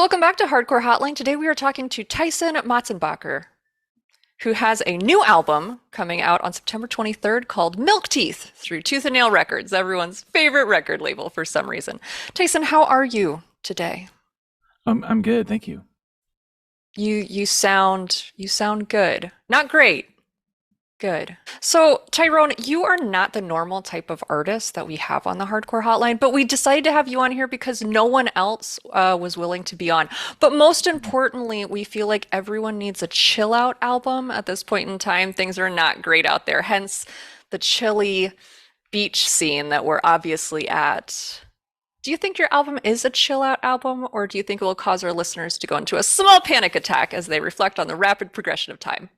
So welcome back to Hardcore Hotline. Today we are talking to Tyson Motsenbocker, who has a new album coming out on September 23rd called Milk Teeth through Tooth and Nail Records, everyone's favorite record label for some reason. Tyson, how are you today? I'm good, thank you. You sound good. Not great. Good. So, Tyrone, you are not the normal type of artist that we have on the Hardcore Hotline, but we decided to have you on here because no one else was willing to be on. But most importantly, we feel like everyone needs a chill out album at this point in time. Things are not great out there, hence the chilly beach scene that we're obviously at. Do you think your album is a chill out album, or do you think it will cause our listeners to go into a small panic attack as they reflect on the rapid progression of time?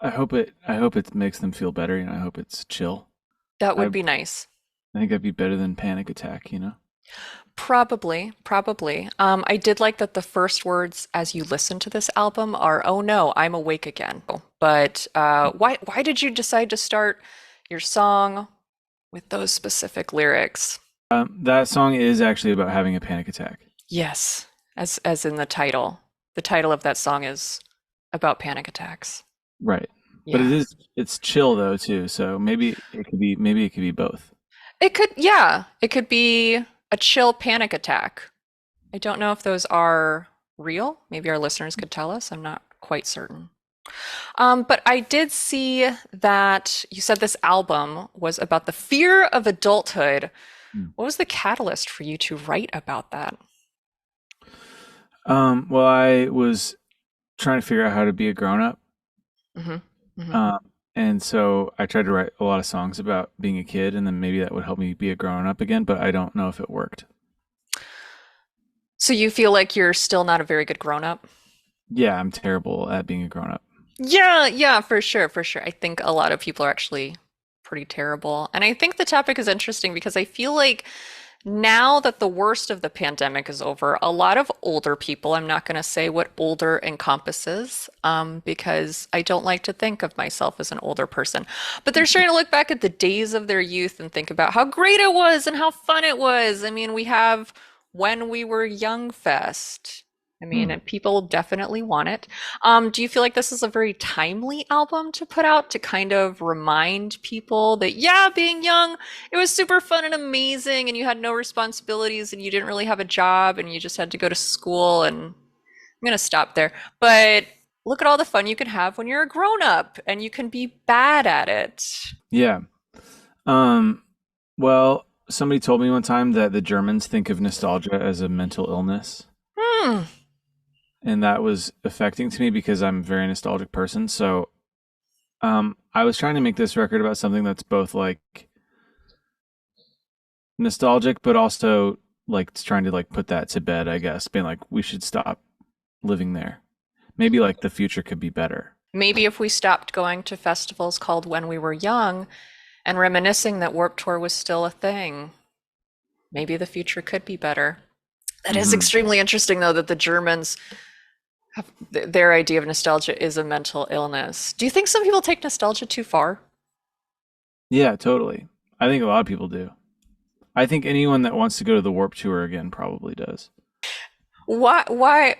I hope it makes them feel better, I hope it's chill. That I would be nice. I think that'd be better than panic attack. Probably, probably. I did like that the first words as you listen to this album are, "Oh no, I'm awake again." But why did you decide to start your song with those specific lyrics? That song is actually about having a panic attack. Yes, as in the title. The title of that song is about panic attacks. Right. But Yeah. it's chill though too, so maybe it could be both. It could, yeah, it could be a chill panic attack. I don't know if those are real. Maybe our listeners could tell us. I'm not quite certain. But I did see that you said this album was about the fear of adulthood. Mm. What was the catalyst for you to write about that? Well, I was trying to figure out how to be a grown up. hmm hmm Um, and so I tried to write a lot of songs about being a kid, and then maybe that would help me be a grown up again, but I don't know if it worked. So you feel like you're still not a very good grown up? Yeah, I'm terrible at being a grown up. Yeah, yeah, for sure, for sure. I think a lot of people are actually pretty terrible. And I think the topic is interesting because I feel like now that the worst of the pandemic is over, a lot of older people, I'm not going to say what older encompasses, because I don't like to think of myself as an older person, but they're starting to look back at the days of their youth and think about how great it was and how fun it was. I mean, we have When We Were Young Fest. I mean, Hmm. and people definitely want it. Do you feel like this is a very timely album to put out to kind of remind people that, yeah, being young, it was super fun and amazing, and you had no responsibilities, and you didn't really have a job, and you just had to go to school? And I'm gonna stop there. But look at all the fun you can have when you're a grown up, and you can be bad at it. Yeah. Um, well, somebody told me one time that the Germans think of nostalgia as a mental illness, Hmm. and that was affecting to me because I'm a very nostalgic person. So, I was trying to make this record about something that's both like nostalgic, but also like trying to like put that to bed, I guess, being like, we should stop living there. Maybe like the future could be better. Maybe if we stopped going to festivals called When We Were Young and reminiscing that Warped Tour was still a thing, maybe the future could be better. That is Hmm. extremely interesting, though, that the Germans have their idea of nostalgia is a mental illness. Do you think some people take nostalgia too far? Yeah, totally. I think a lot of people do. I think anyone that wants to go to the Warp Tour again probably does. Why? Why?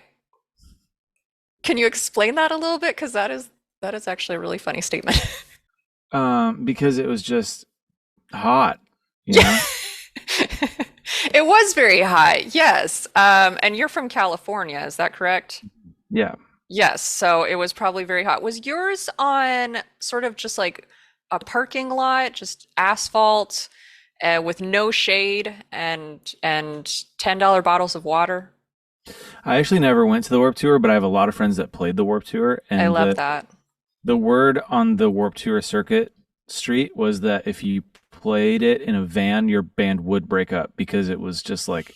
Can you explain that a little bit? Because that is actually a really funny statement. Because it was just hot, you Yeah. know? It was very high, yes. And you're from California, is that correct? Yeah. Yes, so it was probably very hot. Was yours on sort of just like a parking lot, just asphalt, with no shade and $10 bottles of water? I actually never went to the Warp Tour, but I have a lot of friends that played the Warp Tour, I and love the that. the word on the Warp Tour circuit street was that if you played it in a van, your band would break up because it was just like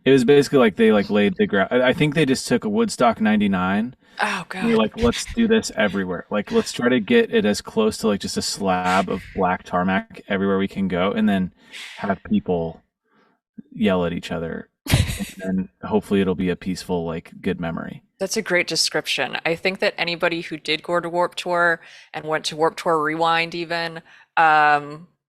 it was basically like they like laid the ground. I think they just took a Woodstock '99 Oh and they're God. like, let's do this everywhere. Like, let's try to get it as close to like just a slab of black tarmac everywhere we can go, and then have people yell at each other, and hopefully it'll be a peaceful, like, good memory. That's a great description. I think that anybody who did go to Warp Tour and went to Warp Tour Rewind even,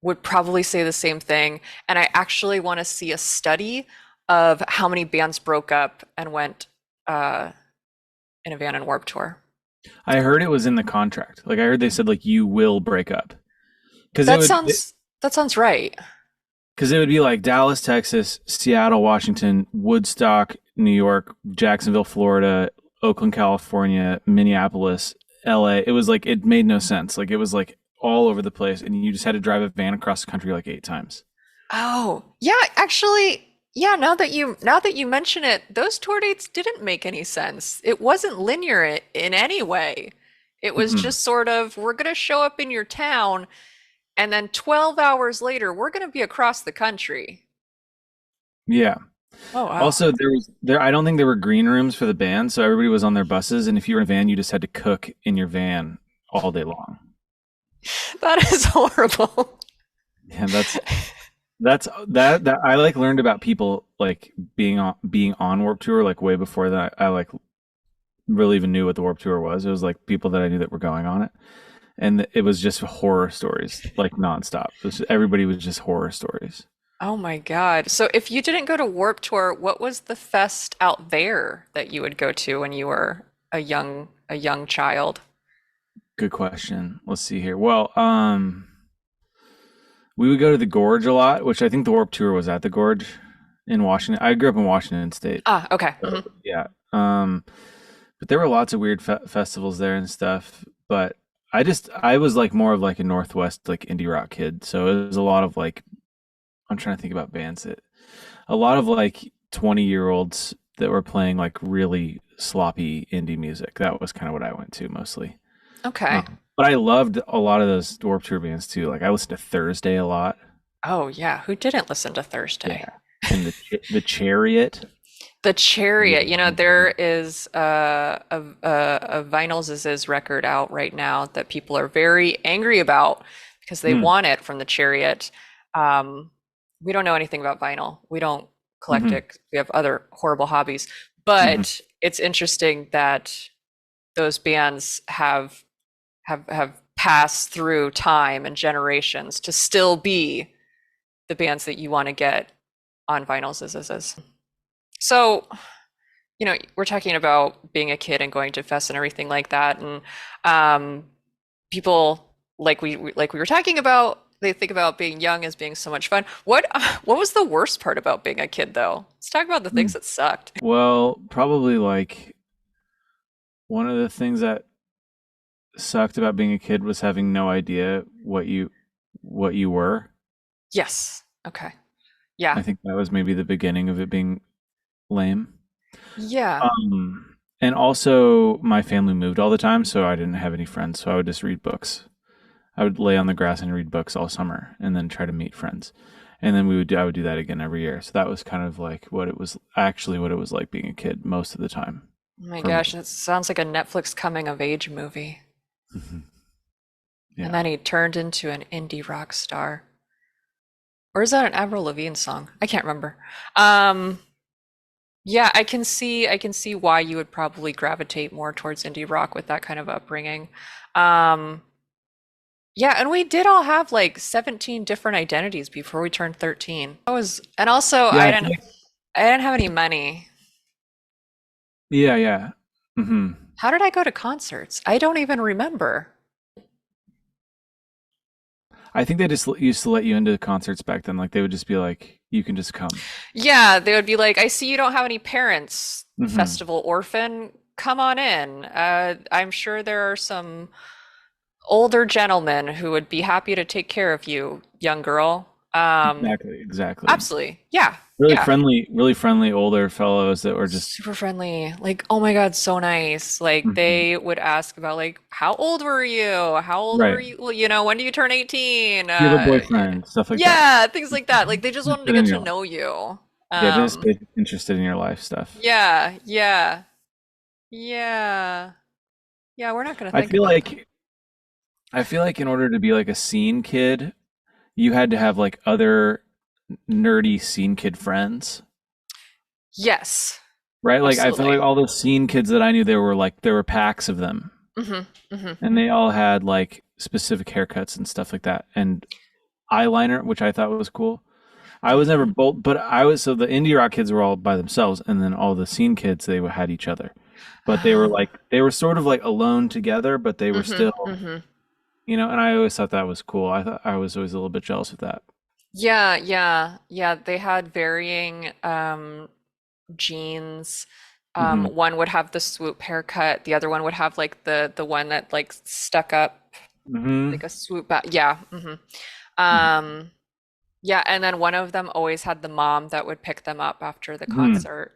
would probably say the same thing. And I actually want to see a study of how many bands broke up and went uh, in a van and Warped Tour. I heard it was in the contract. Like I heard they said like you will break up because That sounds that sounds right. it would be like Dallas, Texas, Seattle, Washington, Woodstock, New York, Jacksonville, Florida, Oakland, California, Minneapolis, LA. It was like it made no sense. Like it was like all over the place, and you just had to drive a van across the country like 8 times. Oh, yeah, actually, yeah, now that you mention it, those tour dates didn't make any sense. It wasn't linear in any way. It was Mm-mm. just sort of, we're going to show up in your town, and then 12 hours later, we're going to be across the country. Yeah. Oh, wow. Also, there. I don't think there were green rooms for the band, so everybody was on their buses, and if you were in a van, you just had to cook in your van all day long. That is horrible. Yeah, that I like learned about people like being on Warped Tour like way before that. I like really even knew what the Warped Tour was. It was like people that I knew that were going on it, and it was just horror stories like nonstop. Everybody was just horror stories. Oh my God. So if you didn't go to Warped Tour, what was the fest out there that you would go to when you were a young child? Good question. Let's see here. Well, we would go to the Gorge a lot, which I think the Warped Tour was at the Gorge in Washington. I grew up in Washington State, Ah, okay. so Hmm. yeah. But there were lots of weird festivals there and stuff. But I was like more of like a Northwest like indie rock kid, so it was a lot of like I'm trying to think about bands that a lot of like 20-year-olds that were playing like really sloppy indie music. That was kind of what I went to mostly. Okay. But I loved a lot of those Warped Tour bands too. Like I listened to Thursday a lot. Oh yeah, who didn't listen to Yeah, Thursday? and the Chariot. The Chariot, there is a Vinyls' record out right now that people are very angry about because they Mm, want it from the Chariot. Um, we don't know anything about vinyl. We don't collect hmm it. We have other horrible hobbies. hmm But it's interesting that those bands have passed through time and generations to still be the bands that you want to get on vinyls. So, we're talking about being a kid and going to fests and everything like that, and um, people like we were talking about, they think about being young as being so much fun. What was the worst part about being a kid, though? Let's talk about the things that sucked. Well, probably like one of the things that sucked about being a kid was having no idea what you were. Yes. Okay. Yeah. I think that was maybe the beginning of it being lame. Yeah. And also my family moved all the time, so I didn't have any friends, so I would just read books. I would lay on the grass and read books all summer and then try to meet friends. And then I would do that again every year. So that was kind of like what it was like being a kid most of the time Oh my for me. gosh, that sounds like a Netflix coming of age movie. Mhm. And Yeah. then he turned into an indie rock star. Or is that an Avril Lavigne song? I can't remember. Um, yeah, I can see why you would probably gravitate more towards indie rock with that kind of upbringing. Um, yeah, and we did all have like 17 different identities before we turned 13. And also Yeah, I I feel didn't like I didn't have any money. yeah, yeah. hmm How did I go to concerts? I don't even remember. I think they just used to let you into concerts back then. Like they would just be like, you can just come. Yeah, they would be like, I see you don't have any parents, hmm Festival Orphan. Come on in. I'm sure there are some older gentlemen who would be happy to take care of you, young girl. Exactly, exactly. Absolutely. Yeah, yeah. Really friendly older fellows that were just Super friendly. Like, oh my God, so nice. Like mhm. they would ask about like, how old were you? How old were Right. you? Well, when do you turn 18? Do you have a boyfriend? Stuff like that. Yeah, things like that. Like they just wanted to Interested get in to your life. know you. Yeah, just Um, interested in your life stuff. yeah, yeah, yeah. Yeah, we're not gonna I think feel about that. like I feel like in order to be like a scene kid, you had to have like other nerdy scene kid friends, Yes, right? Like I feel like absolutely. all those scene kids that I knew, there were packs of them, Hmm. Hmm. and they all had like specific haircuts and stuff like that, and eyeliner, which I thought was cool. I was never bold, but I was so the indie rock kids were all by themselves, and then all the scene kids had each other, but Oh. they were sort of like alone together, but they were Mm-hmm. still, Mm-hmm. and I always thought that was cool. I thought I was always a little bit jealous of that. Yeah, yeah, yeah. They had varying genes. Hmm. One would have the swoop haircut, the other one would have like the one that like stuck up like Hmm. a swoop back. Yeah. Um, yeah, and then one of them always had the mom that would pick them up after the Hmm. concert.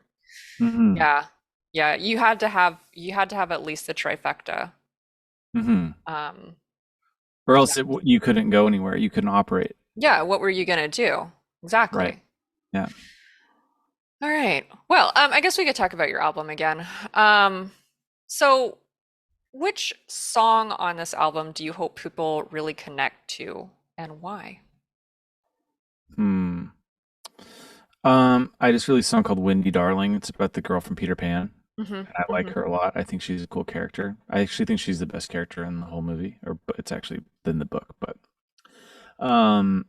Hmm. Yeah. Yeah, you had to have at least the trifecta. Hmm. Um, Or yeah. else you couldn't go anywhere. You couldn't operate. Yeah, what were you gonna do? Right. Exactly. Yeah. All right. Well, I guess we could talk about your album again. So which song on this album do you hope people really connect to and why? Hmm. I just released a song called Wendy Darling. It's about the girl from Peter Pan. Hmm. I like Hmm. her a lot. I think she's a cool character. I actually think she's the best character in the whole movie, or but it's actually in the book. But um,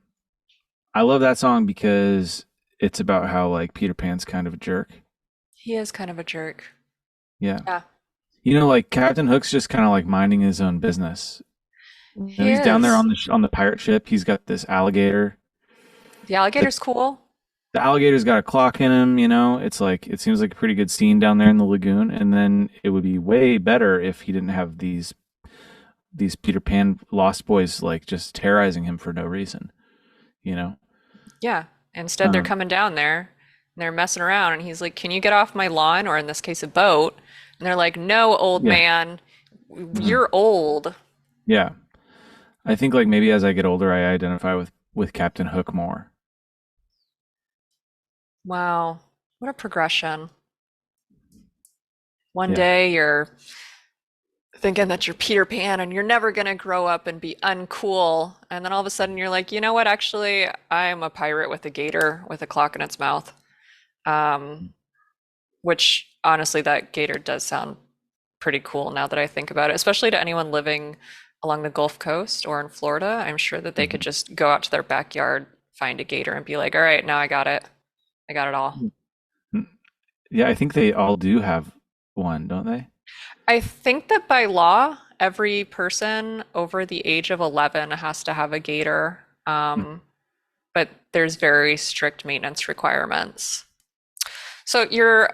I love that song because it's about how like Peter Pan's kind of a jerk. He is kind of a jerk. Yeah, Yeah, like Captain Hook's just kind of like minding his own business. he He's down there is. on on the pirate ship. He's got this alligator. The The alligator's cool. the alligator's got a clock in him. It's like it seems like a pretty good scene down there in the lagoon. And then it would be way better if he didn't have these Peter Pan lost boys like just terrorizing him for no reason, you know? Yeah. Instead, they're Um, coming down there and they're messing around, and he's like, "Can you get off my lawn?" Or in this case, a boat. And they're like, "No, old yeah. man, Mhm. you're old." Yeah. I think like maybe as I get older, I identify with Captain Hook more. Wow, what a progression. One Yeah. day you're thinking that you're Peter Pan and you're never gonna grow up and be uncool. And then all of a sudden you're like, you know what? Actually, I'm a pirate with a gator with a clock in its mouth. Um, which honestly, that gator does sound pretty cool now that I think about it, especially to anyone living along the Gulf Coast or in Florida. I'm sure that they could Mhm. just go out to their backyard, find a gator, and be like, all right, now I got it. I got it all. Mm. Yeah, I think they all do have one, don't they? I think that by law, every person over the age of 11 has to have a gator. Mm. But there's very strict maintenance requirements. So your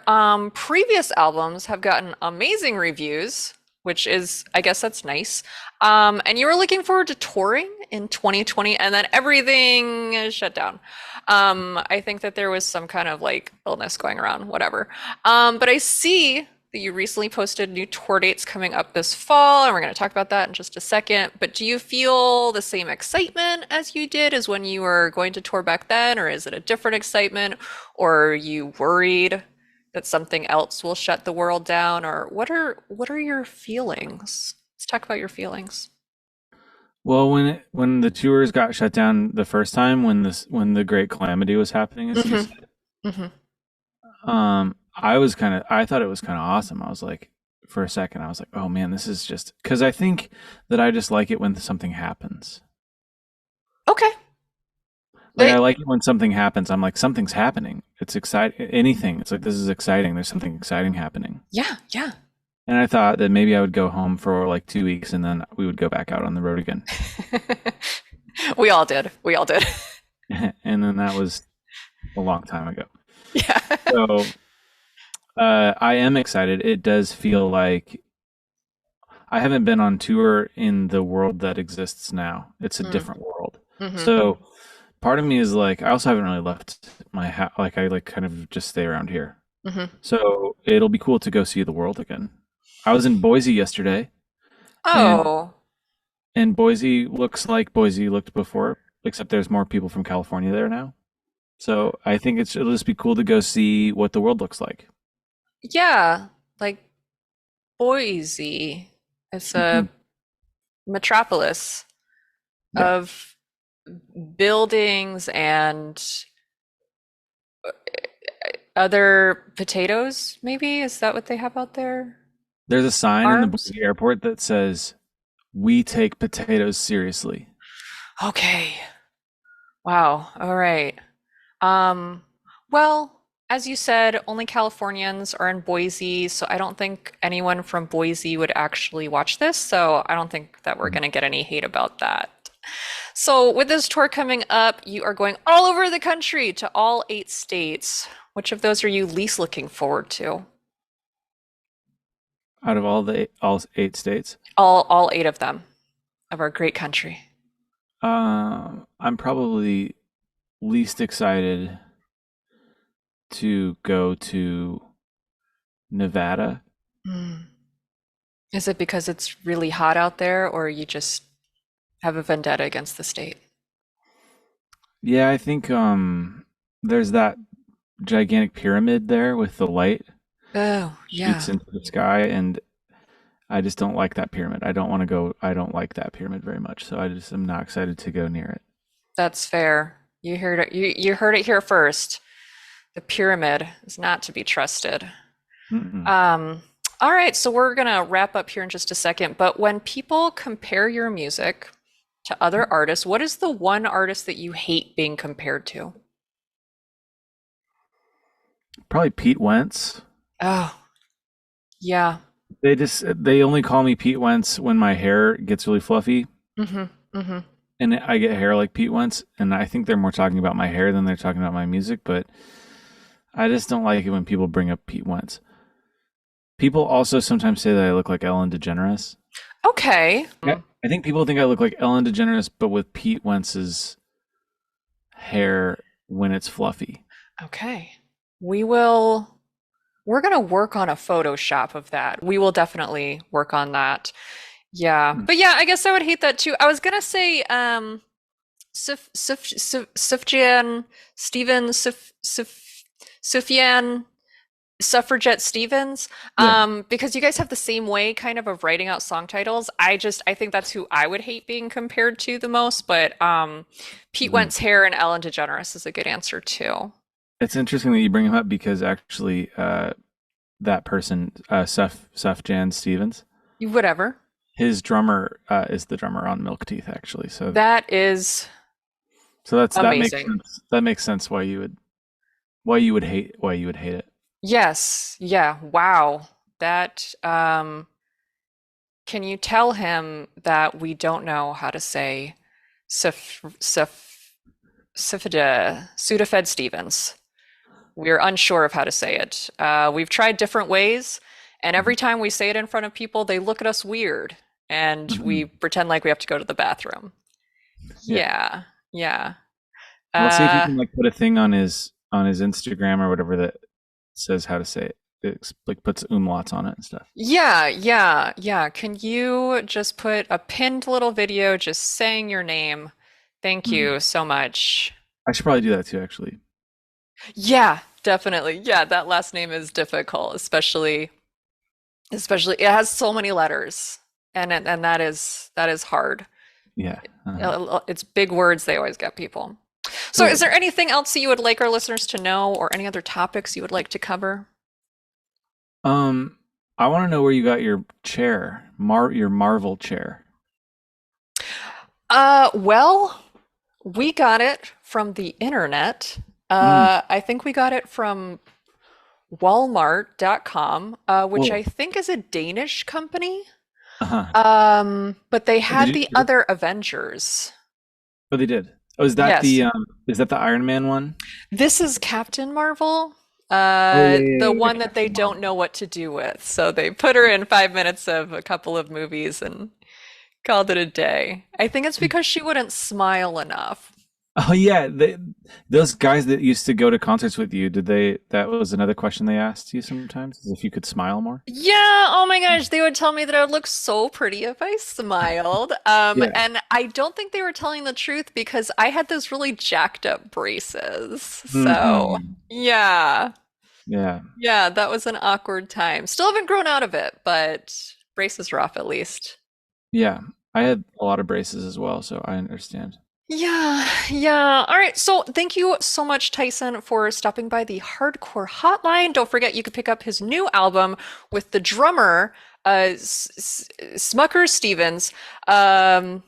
previous albums have gotten amazing reviews, which is, I guess that's nice. And you were looking forward to touring in 2020, and then everything is shut down. I think that there was some kind of like illness going around, whatever. But I see that you recently posted new tour dates coming up this fall, and we're going to talk about that in just a second. But do you feel the same excitement as you did as when you were going to tour back then, or is it a different excitement? Or are you worried that something else will shut the world down? Or what are your feelings? Let's talk about your feelings. Well, when the tours got shut down the first time, when the Great Calamity was happening, as you Hmm. said, Hmm. I thought it was kind of awesome. I was like, for a second, I was like, oh man, this is just because I think that I just like it when something happens. Okay. Like I They, like it when something happens. I'm like, something's happening. It's exciting. Anything. It's like this is exciting. There's something exciting happening. yeah, yeah. And I thought that maybe I would go home for like 2 weeks and then we would go back out on the road again. We all did. We all did. And then that was a long time ago. Yeah. So I am excited. It does feel like I haven't been on tour in the world that exists now. It's a Mm. different world. Hmm. So part of me is like, I also haven't really left my house. Like I like kind of just stay around here. Hmm. So it'll be cool to go see the world again. I was in Boise yesterday, and Oh, Boise looks like Boise looked before, except there's more people from California there now. So I think it'll just be cool to go see what the world looks like. yeah. Like Boise. It's Hmm. a metropolis Yeah, of buildings and other potatoes, maybe? Is that what they have out there? there's a sign in the Farms? Boise airport that says, "We take potatoes seriously." Okay. Wow. All right. Um, well, as you said, only Californians are in Boise, so I don't think anyone from Boise would actually watch this, so I don't think that we're going to get any hate about that. So, with this tour coming up, you are going all over the country to all 8 states. Which of those are you least looking forward to? Out of all 8 states, All 8 of them of our great country. I'm probably least excited to go to Nevada. Hmm. Is it because it's really hot out there, or you just have a vendetta against the state? Yeah, I think there's that gigantic pyramid there with the light Oh, shoots yeah, into the sky, and I just don't like that pyramid. I don't want to go. I don't like that pyramid very much, so I just am not excited to go near it. that's fair. You heard it. You heard it here first. The pyramid is not to be trusted. Mm-mm. Um, all right, so we're gonna wrap up here in just a second. But when people compare your music to other artists, what is the one artist that you hate being compared to? Probably Pete Wentz. Oh, yeah. They only call me Pete Wentz when my hair gets really fluffy Mm-hmm. Mm-hmm. and I get hair like Pete Wentz, and I think they're more talking about my hair than they're talking about my music, but I just don't like it when people bring up Pete Wentz. People also sometimes say that I look like Ellen DeGeneres. Okay. Yeah, I think people think I look like Ellen DeGeneres, but with Pete Wentz's hair when it's fluffy. Okay. We will, we're gonna work on a Photoshop of that. We will definitely work on that. Yeah. Hmm. But yeah, I guess I would hate that too. I was gonna say Sufjan Stevens, Sufjan Suffragette Stevens, Yeah. because you guys have the same way kind of writing out song titles. I think that's who I would hate being compared to the most, but Pete Mhm. Wentz hair and Ellen DeGeneres is a good answer too. It's interesting that you bring him up because actually, that person, Sufjan Stevens, Whatever. his drummer is the drummer on Milk Teeth, actually. So, That is that makes amazing. sense. That makes sense why you would hate it. Yes. Yeah. Wow. That can you tell him that we don't know how to say Sudafed Stevens? We're unsure of how to say it. We've tried different ways, and every time we say it in front of people, they look at us weird, and we Mhm. pretend like we have to go to the bathroom. Yeah. Yeah, yeah. Well, see if you Uh, can like put a thing on his Instagram or whatever that says how to say it. It like puts umlauts on it and stuff. yeah, yeah, yeah. Can you just put a pinned little video just saying your name? Thank Mhm. you so much. I should probably do that too, actually. Yeah, definitely. Yeah, that last name is difficult, especially it has so many letters, and that is hard. Yeah. Uh-huh. It's big words, they always get people. So is Totally. there anything else that you would like our listeners to know or any other topics you would like to cover? Um, I want to know where you got your chair, your Marvel chair. Well, we got it from the internet. Mm. I think we got it from Walmart.com, which I Whoa. think is a Danish company. Uh-huh. But they Oh, did had you? the other Avengers. Oh, they did. Oh, Yes. is that the Iron Man one? This is Captain Marvel, Oh yeah, yeah, the yeah, yeah, one that they Captain don't Marvel. know what to do with. So they put her in 5 minutes of a couple of movies and called it a day. I think it's because she wouldn't smile enough. Oh yeah, those guys that used to go to concerts with you, did they? That was another question they asked you sometimes, is if you could smile more. Yeah, oh my gosh, they would tell me that I would look so pretty if I smiled. Yeah. And I don't think they were telling the truth because I had those really jacked up braces. So, Hmm. yeah. Yeah. Yeah, that was an awkward time. Still haven't grown out of it, but braces are off at least. Yeah. I had a lot of braces as well, so I understand. Yeah, yeah. All right. So thank you so much, Tyson, for stopping by the Hardcore Hotline. Don't forget you can pick up his new album with the drummer, Smucker Stevens. Um,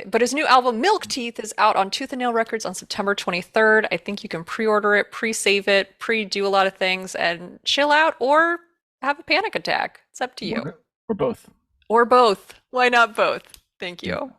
But his new album, Milk Teeth, is out on Tooth and Nail Records on September 23rd. I think you can pre-order it, pre-save it, pre-do a lot of things, and chill out or have a panic attack. It's up to you. Or both. Or both. Why not both? Thank Yeah. you.